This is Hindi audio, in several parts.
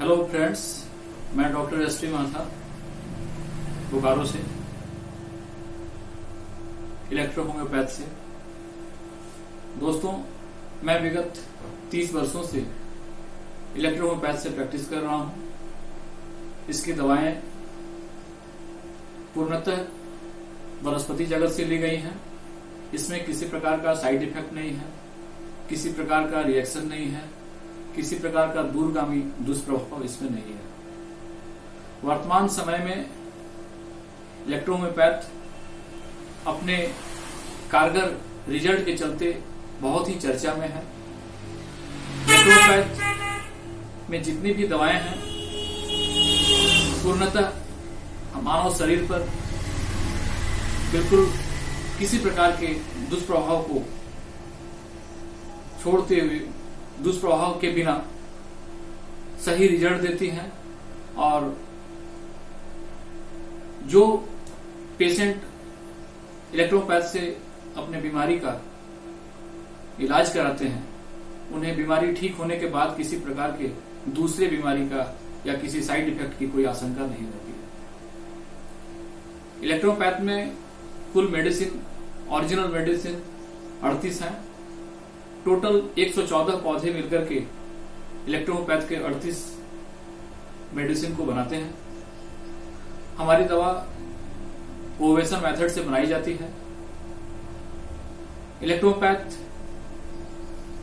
हेलो फ्रेंड्स, मैं डॉक्टर एस.टी. माथा बोकारो से, इलेक्ट्रो होम्योपैथ से। दोस्तों, मैं विगत 30 वर्षों से इलेक्ट्रो होम्योपैथ से प्रैक्टिस कर रहा हूं। इसकी दवाएं पूर्णतः वनस्पति जगत से ली गई हैं। इसमें किसी प्रकार का साइड इफेक्ट नहीं है, किसी प्रकार का रिएक्शन नहीं है, किसी प्रकार का दूरगामी दुष्प्रभाव इसमें नहीं है। वर्तमान समय में इलेक्ट्रो होम्योपैथ अपने कारगर रिजल्ट के चलते बहुत ही चर्चा में है। इलेक्ट्रो होम्योपैथ में जितनी भी दवाएं हैं पूर्णतः मानव शरीर पर बिल्कुल किसी प्रकार के दुष्प्रभाव को छोड़ते हुए, दुष्प्रभाव के बिना सही रिजल्ट देती हैं। और जो पेशेंट इलेक्ट्रोपैथ से अपने बीमारी का इलाज कराते हैं, उन्हें बीमारी ठीक होने के बाद किसी प्रकार के दूसरे बीमारी का या किसी साइड इफेक्ट की कोई आशंका नहीं रहती है। इलेक्ट्रोपैथ में कुल मेडिसिन, ओरिजिनल मेडिसिन 38 हैं। टोटल 114 पौधे मिलकर के इलेक्ट्रोपैथ के 38 मेडिसिन को बनाते हैं। हमारी दवा ओवेशन मेथड से बनाई जाती है। इलेक्ट्रोपैथ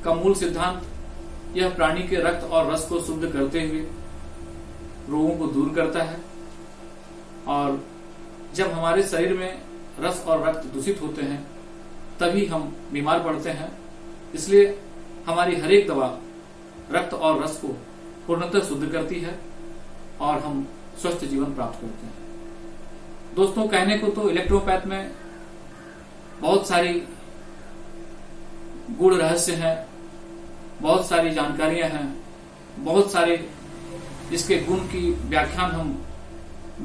का मूल सिद्धांत यह प्राणी के रक्त और रस को शुद्ध करते हुए रोगों को दूर करता है। और जब हमारे शरीर में रस और रक्त दूषित होते हैं तभी हम बीमार पड़ते हैं। इसलिए हमारी हर एक दवा रक्त और रस को पूर्णतः शुद्ध करती है और हम स्वस्थ जीवन प्राप्त करते हैं। दोस्तों, कहने को तो इलेक्ट्रोपैथ में बहुत सारी गूढ़ रहस्य हैं, बहुत सारी जानकारियां हैं, बहुत सारे इसके गुण की व्याख्यान हम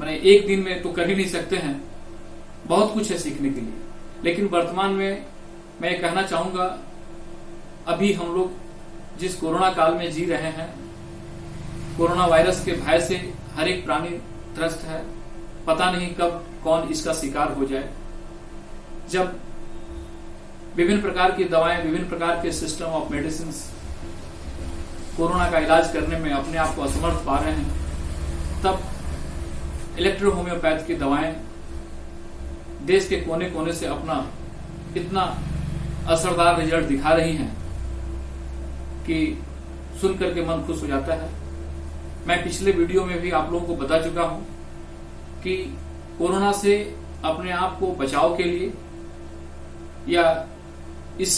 एक दिन में तो कर ही नहीं सकते हैं। बहुत कुछ है सीखने के लिए। लेकिन वर्तमान में मैं ये कहना चाहूंगा, अभी हम लोग जिस कोरोना काल में जी रहे हैं, कोरोना वायरस के भय से हर एक प्राणी त्रस्त है। पता नहीं कब कौन इसका शिकार हो जाए। जब विभिन्न प्रकार की दवाएं, विभिन्न प्रकार के सिस्टम ऑफ मेडिसिन कोरोना का इलाज करने में अपने आप को असमर्थ पा रहे हैं, तब इलेक्ट्रो होम्योपैथ की दवाएं देश के कोने कोने से अपना इतना असरदार रिजल्ट दिखा रही हैं कि सुन करके मन खुश हो जाता है। मैं पिछले वीडियो में भी आप लोगों को बता चुका हूं कि कोरोना से अपने आप को बचाव के लिए या इस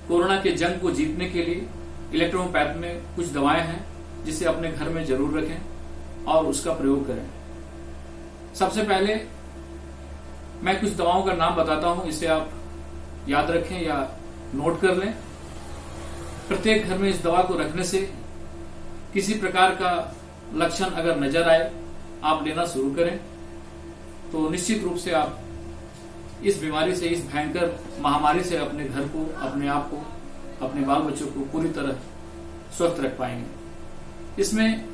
कोरोना के जंग को जीतने के लिए इलेक्ट्रोपैथ में कुछ दवाएं हैं जिसे अपने घर में जरूर रखें और उसका प्रयोग करें। सबसे पहले मैं कुछ दवाओं का नाम बताता हूं, इसे आप याद रखें या नोट कर लें। प्रत्येक घर में इस दवा को रखने से किसी प्रकार का लक्षण अगर नजर आए, आप लेना शुरू करें तो निश्चित रूप से आप इस बीमारी से, इस भयंकर महामारी से अपने घर को, अपने आप को, अपने बाल बच्चों को पूरी तरह स्वस्थ रख पाएंगे। इसमें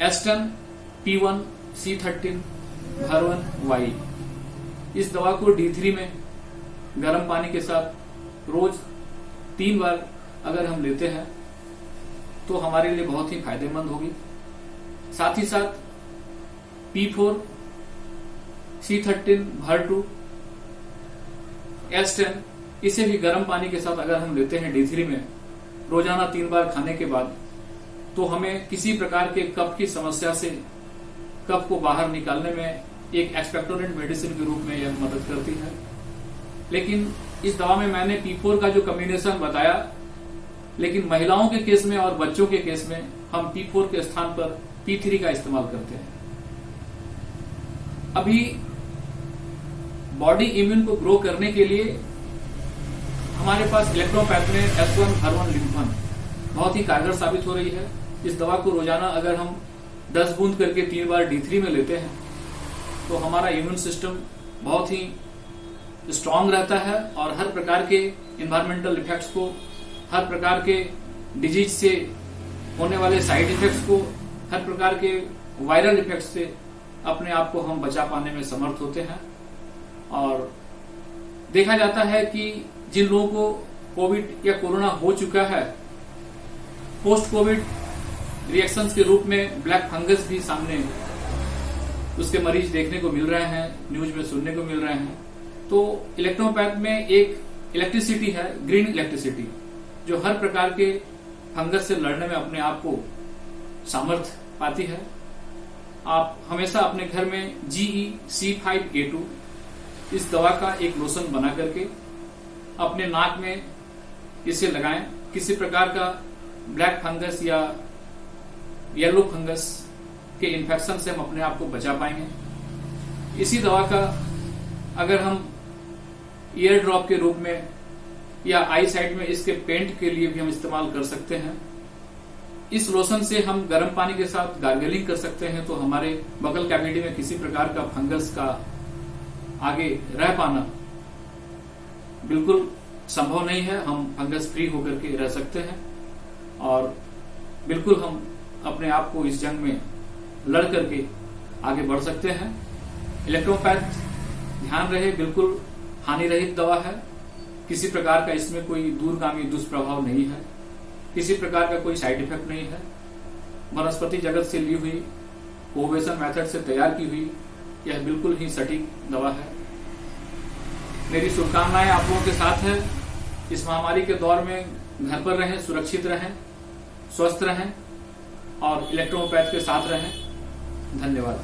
एस्टन, P1, C13, भरवन वाई, इस दवा को D3 में गर्म पानी के साथ रोज 3 बार अगर हम लेते हैं तो हमारे लिए बहुत ही फायदेमंद होगी। साथ ही साथ P4, C13, भर2, एस्टन, इसे भी गर्म पानी के साथ अगर हम लेते हैं D3 में रोजाना 3 बार खाने के बाद, तो हमें किसी प्रकार के कफ की समस्या से, कफ को बाहर निकालने में एक एक्सपेक्टोरेंट मेडिसिन के रूप में यह मदद करती है। लेकिन इस दवा में मैंने P4 का जो कॉम्बिनेशन बताया, लेकिन महिलाओं के केस में और बच्चों के केस में हम P4 के स्थान पर P3 का इस्तेमाल करते हैं। अभी बॉडी इम्यून को ग्रो करने के लिए हमारे पास इलेक्ट्रोपैथ में S1, हर1, लिम्फन बहुत ही कारगर साबित हो रही है। इस दवा को रोजाना अगर हम 10 बूंद करके 3 बार D3 में लेते हैं तो हमारा इम्यून सिस्टम बहुत ही स्ट्रांग रहता है और हर प्रकार के इन्वायरमेंटल इफेक्ट्स को, हर प्रकार के डिजीज से होने वाले साइड इफेक्ट्स को, हर प्रकार के वायरल इफेक्ट्स से अपने आप को हम बचा पाने में समर्थ होते हैं। और देखा जाता है कि जिन लोगों को कोविड या कोरोना हो चुका है, पोस्ट कोविड रिएक्शंस के रूप में ब्लैक फंगस भी सामने उसके मरीज देखने को मिल रहे हैं, न्यूज में सुनने को मिल रहे हैं। तो इलेक्ट्रोपैथ में एक इलेक्ट्रिसिटी है, ग्रीन इलेक्ट्रिसिटी, जो हर प्रकार के फंगस से लड़ने में अपने आप को सामर्थ पाती है। आप हमेशा अपने घर में GeC5A2 इस दवा का एक लोशन बना करके अपने नाक में इसे लगाएं। किसी प्रकार का ब्लैक फंगस या येलो फंगस के इन्फेक्शन से हम अपने आप को बचा पाएंगे। इसी दवा का अगर हम ईयर ड्रॉप के रूप में या आई साइड में इसके पेंट के लिए भी हम इस्तेमाल कर सकते हैं। इस लोशन से हम गर्म पानी के साथ गार्गलिंग कर सकते हैं, तो हमारे बगल कैविटी में किसी प्रकार का फंगस का आगे रह पाना बिल्कुल संभव नहीं है। हम फंगस फ्री होकर के रह सकते हैं और बिल्कुल हम अपने आप को इस जंग में लड़ करके आगे बढ़ सकते हैं। इलेक्ट्रोपैथ ध्यान रहे, बिल्कुल हानि रहित दवा है। किसी प्रकार का इसमें कोई दूरगामी दुष्प्रभाव नहीं है, किसी प्रकार का कोई साइड इफेक्ट नहीं है। वनस्पति जगत से ली हुई, ओवेशन मेथड से तैयार की हुई यह बिल्कुल ही सटीक दवा है। मेरी शुभकामनाएं आप लोगों के साथ है। इस महामारी के दौर में घर पर रहें, सुरक्षित रहें, स्वस्थ रहें और इलेक्ट्रोपैथ के साथ रहें। धन्यवाद।